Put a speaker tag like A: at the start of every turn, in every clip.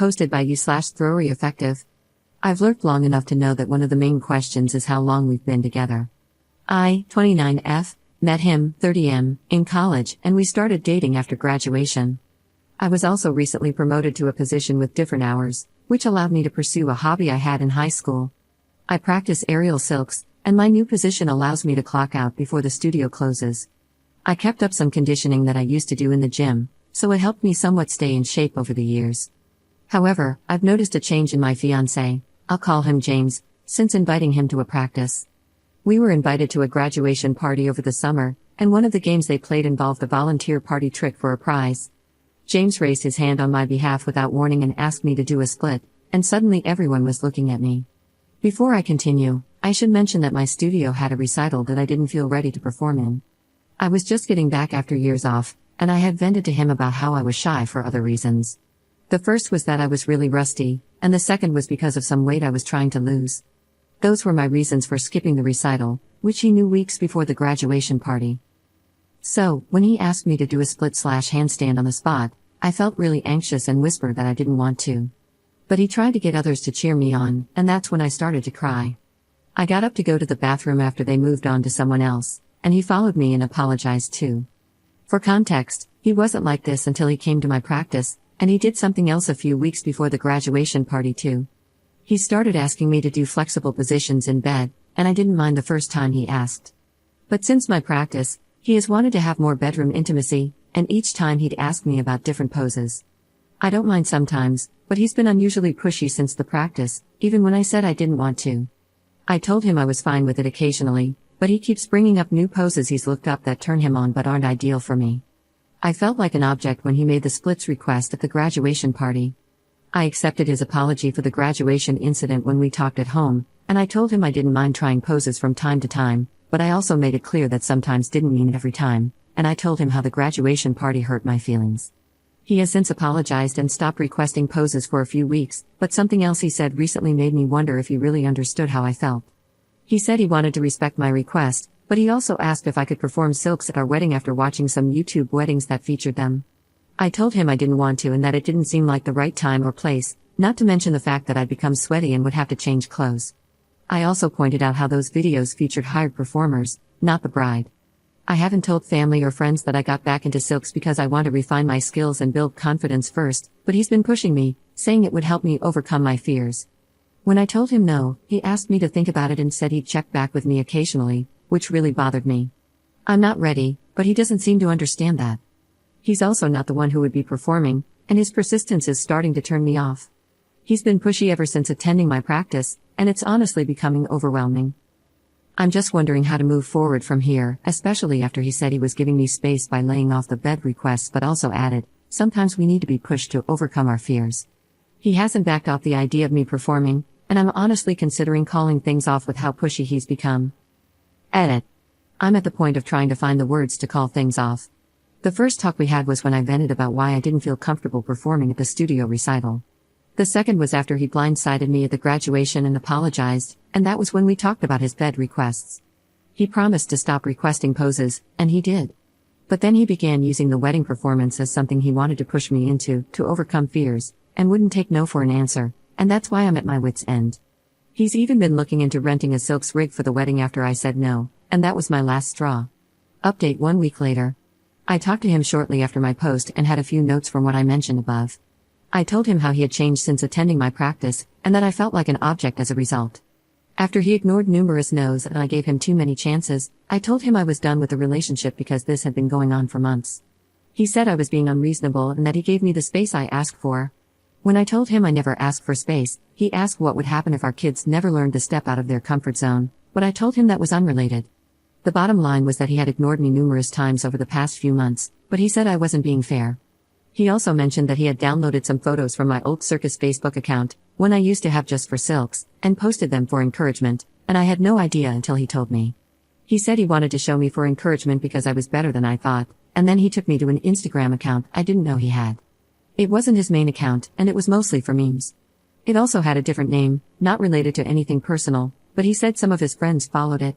A: Posted by you/Throwery Effective. I've lurked long enough to know that one of the main questions is how long we've been together. I, 29F, met him, 30M, in college, and we started dating after graduation. I was also recently promoted to a position with different hours, which allowed me to pursue a hobby I had in high school. I practice aerial silks, and my new position allows me to clock out before the studio closes. I kept up some conditioning that I used to do in the gym, so it helped me somewhat stay in shape over the years. However, I've noticed a change in my fiancé, I'll call him James, since inviting him to a practice. We were invited to a graduation party over the summer, and one of the games they played involved a volunteer party trick for a prize. James raised his hand on my behalf without warning and asked me to do a split, and suddenly everyone was looking at me. Before I continue, I should mention that my studio had a recital that I didn't feel ready to perform in. I was just getting back after years off, and I had vented to him about how I was shy for other reasons. The first was that I was really rusty, and the second was because of some weight I was trying to lose. Those were my reasons for skipping the recital, which he knew weeks before the graduation party. So, when he asked me to do a split/handstand on the spot, I felt really anxious and whispered that I didn't want to. But he tried to get others to cheer me on, and that's when I started to cry. I got up to go to the bathroom after they moved on to someone else, and he followed me and apologized too. For context, he wasn't like this until he came to my practice, and he did something else a few weeks before the graduation party too. He started asking me to do flexible positions in bed, and I didn't mind the first time he asked. But since my practice, he has wanted to have more bedroom intimacy, and each time he'd ask me about different poses. I don't mind sometimes, but he's been unusually pushy since the practice, even when I said I didn't want to. I told him I was fine with it occasionally, but he keeps bringing up new poses he's looked up that turn him on but aren't ideal for me. I felt like an object when he made the splits request at the graduation party. I accepted his apology for the graduation incident when we talked at home, and I told him I didn't mind trying poses from time to time, but I also made it clear that sometimes didn't mean every time, and I told him how the graduation party hurt my feelings. He has since apologized and stopped requesting poses for a few weeks, but something else he said recently made me wonder if he really understood how I felt. He said he wanted to respect my request, but he also asked if I could perform silks at our wedding after watching some YouTube weddings that featured them. I told him I didn't want to and that it didn't seem like the right time or place, not to mention the fact that I'd become sweaty and would have to change clothes. I also pointed out how those videos featured hired performers, not the bride. I haven't told family or friends that I got back into silks because I want to refine my skills and build confidence first, but he's been pushing me, saying it would help me overcome my fears. When I told him no, he asked me to think about it and said he'd check back with me occasionally, which really bothered me. I'm not ready, but he doesn't seem to understand that. He's also not the one who would be performing, and his persistence is starting to turn me off. He's been pushy ever since attending my practice, and it's honestly becoming overwhelming. I'm just wondering how to move forward from here, especially after he said he was giving me space by laying off the bed requests but also added, sometimes we need to be pushed to overcome our fears. He hasn't backed off the idea of me performing, and I'm honestly considering calling things off with how pushy he's become. Edit. I'm at the point of trying to find the words to call things off. The first talk we had was when I vented about why I didn't feel comfortable performing at the studio recital. The second was after he blindsided me at the graduation and apologized, and that was when we talked about his bed requests. He promised to stop requesting poses, and he did. But then he began using the wedding performance as something he wanted to push me into, to overcome fears, and wouldn't take no for an answer, and that's why I'm at my wit's end. He's even been looking into renting a silks rig for the wedding after I said no, and that was my last straw. Update 1 week later. I talked to him shortly after my post and had a few notes from what I mentioned above. I told him how he had changed since attending my practice, and that I felt like an object as a result. After he ignored numerous no's and I gave him too many chances, I told him I was done with the relationship because this had been going on for months. He said I was being unreasonable and that he gave me the space I asked for. When I told him I never asked for space, he asked what would happen if our kids never learned to step out of their comfort zone, but I told him that was unrelated. The bottom line was that he had ignored me numerous times over the past few months, but he said I wasn't being fair. He also mentioned that he had downloaded some photos from my old circus Facebook account, one I used to have just for silks, and posted them for encouragement, and I had no idea until he told me. He said he wanted to show me for encouragement because I was better than I thought, and then he took me to an Instagram account I didn't know he had. It wasn't his main account, and it was mostly for memes. It also had a different name, not related to anything personal, but he said some of his friends followed it.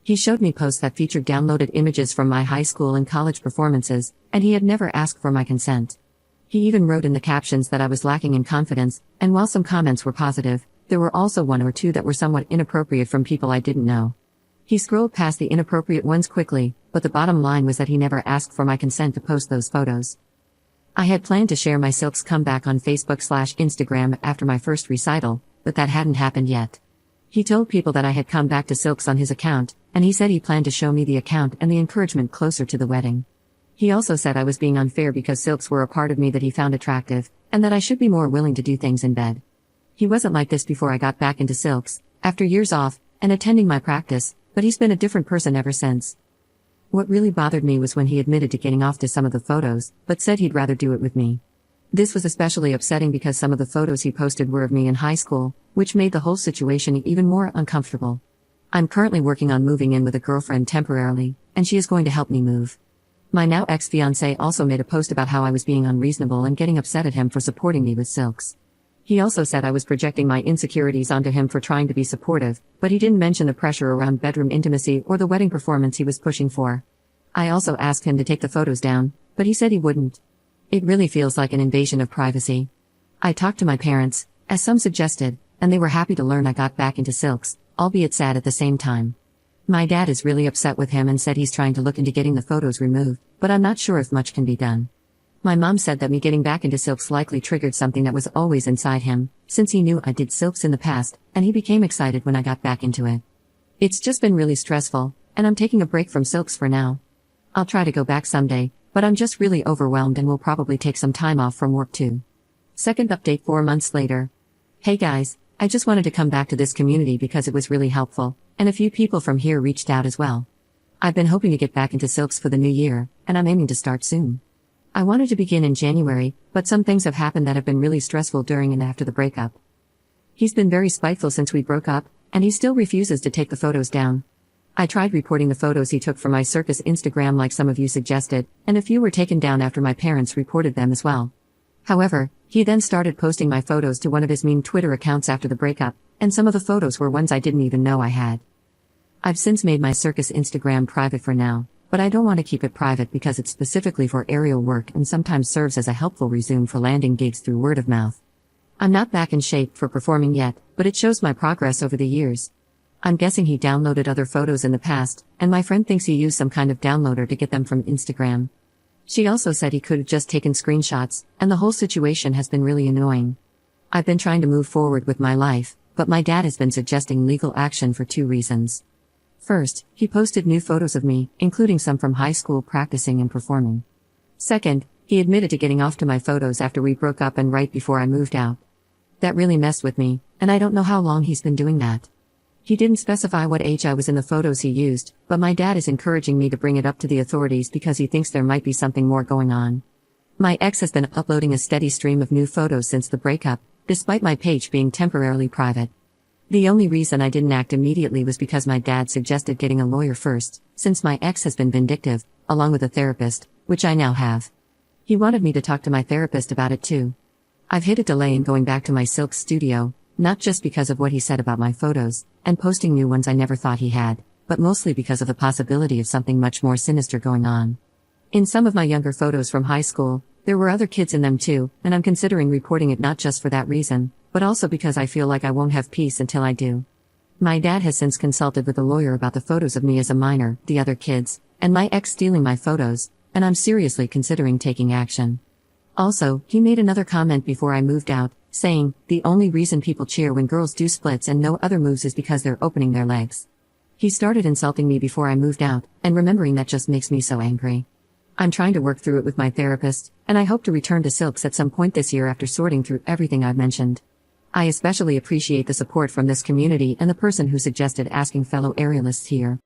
A: He showed me posts that featured downloaded images from my high school and college performances, and he had never asked for my consent. He even wrote in the captions that I was lacking in confidence, and while some comments were positive, there were also one or two that were somewhat inappropriate from people I didn't know. He scrolled past the inappropriate ones quickly, but the bottom line was that he never asked for my consent to post those photos. I had planned to share my Silk's comeback on Facebook/Instagram after my first recital, but that hadn't happened yet. He told people that I had come back to Silk's on his account, and he said he planned to show me the account and the encouragement closer to the wedding. He also said I was being unfair because Silk's were a part of me that he found attractive, and that I should be more willing to do things in bed. He wasn't like this before I got back into Silk's, after years off, and attending my practice, but he's been a different person ever since. What really bothered me was when he admitted to getting off to some of the photos, but said he'd rather do it with me. This was especially upsetting because some of the photos he posted were of me in high school, which made the whole situation even more uncomfortable. I'm currently working on moving in with a girlfriend temporarily, and she is going to help me move. My now ex-fiancé also made a post about how I was being unreasonable and getting upset at him for supporting me with Silk's. He also said I was projecting my insecurities onto him for trying to be supportive, but he didn't mention the pressure around bedroom intimacy or the wedding performance he was pushing for. I also asked him to take the photos down, but he said he wouldn't. It really feels like an invasion of privacy. I talked to my parents, as some suggested, and they were happy to learn I got back into Silk's, albeit sad at the same time. My dad is really upset with him and said he's trying to look into getting the photos removed, but I'm not sure if much can be done. My mom said that me getting back into Silk's likely triggered something that was always inside him, since he knew I did Silk's in the past, and he became excited when I got back into it. It's just been really stressful, and I'm taking a break from Silk's for now. I'll try to go back someday, but I'm just really overwhelmed and will probably take some time off from work too. Second update 4 months later. Hey guys, I just wanted to come back to this community because it was really helpful, and a few people from here reached out as well. I've been hoping to get back into Silk's for the new year, and I'm aiming to start soon. I wanted to begin in January, but some things have happened that have been really stressful during and after the breakup. He's been very spiteful since we broke up, and he still refuses to take the photos down. I tried reporting the photos he took from my circus Instagram like some of you suggested, and a few were taken down after my parents reported them as well. However, he then started posting my photos to one of his mean Twitter accounts after the breakup, and some of the photos were ones I didn't even know I had. I've since made my circus Instagram private for now, but I don't want to keep it private because it's specifically for aerial work and sometimes serves as a helpful resume for landing gigs through word of mouth. I'm not back in shape for performing yet, but it shows my progress over the years. I'm guessing he downloaded other photos in the past, and my friend thinks he used some kind of downloader to get them from Instagram. She also said he could have just taken screenshots, and the whole situation has been really annoying. I've been trying to move forward with my life, but my dad has been suggesting legal action for 2 reasons. First, he posted new photos of me, including some from high school practicing and performing. Second, he admitted to getting off to my photos after we broke up and right before I moved out. That really messed with me, and I don't know how long he's been doing that. He didn't specify what age I was in the photos he used, but my dad is encouraging me to bring it up to the authorities because he thinks there might be something more going on. My ex has been uploading a steady stream of new photos since the breakup, despite my page being temporarily private. The only reason I didn't act immediately was because my dad suggested getting a lawyer first, since my ex has been vindictive, along with a therapist, which I now have. He wanted me to talk to my therapist about it too. I've hit a delay in going back to my Silk studio, not just because of what he said about my photos, and posting new ones I never thought he had, but mostly because of the possibility of something much more sinister going on. In some of my younger photos from high school, there were other kids in them too, and I'm considering reporting it not just for that reason, but also because I feel like I won't have peace until I do. My dad has since consulted with a lawyer about the photos of me as a minor, the other kids, and my ex stealing my photos, and I'm seriously considering taking action. Also, he made another comment before I moved out, saying, the only reason people cheer when girls do splits and no other moves is because they're opening their legs. He started insulting me before I moved out, and remembering that just makes me so angry. I'm trying to work through it with my therapist, and I hope to return to Silk's at some point this year after sorting through everything I've mentioned. I especially appreciate the support from this community and the person who suggested asking fellow aerialists here.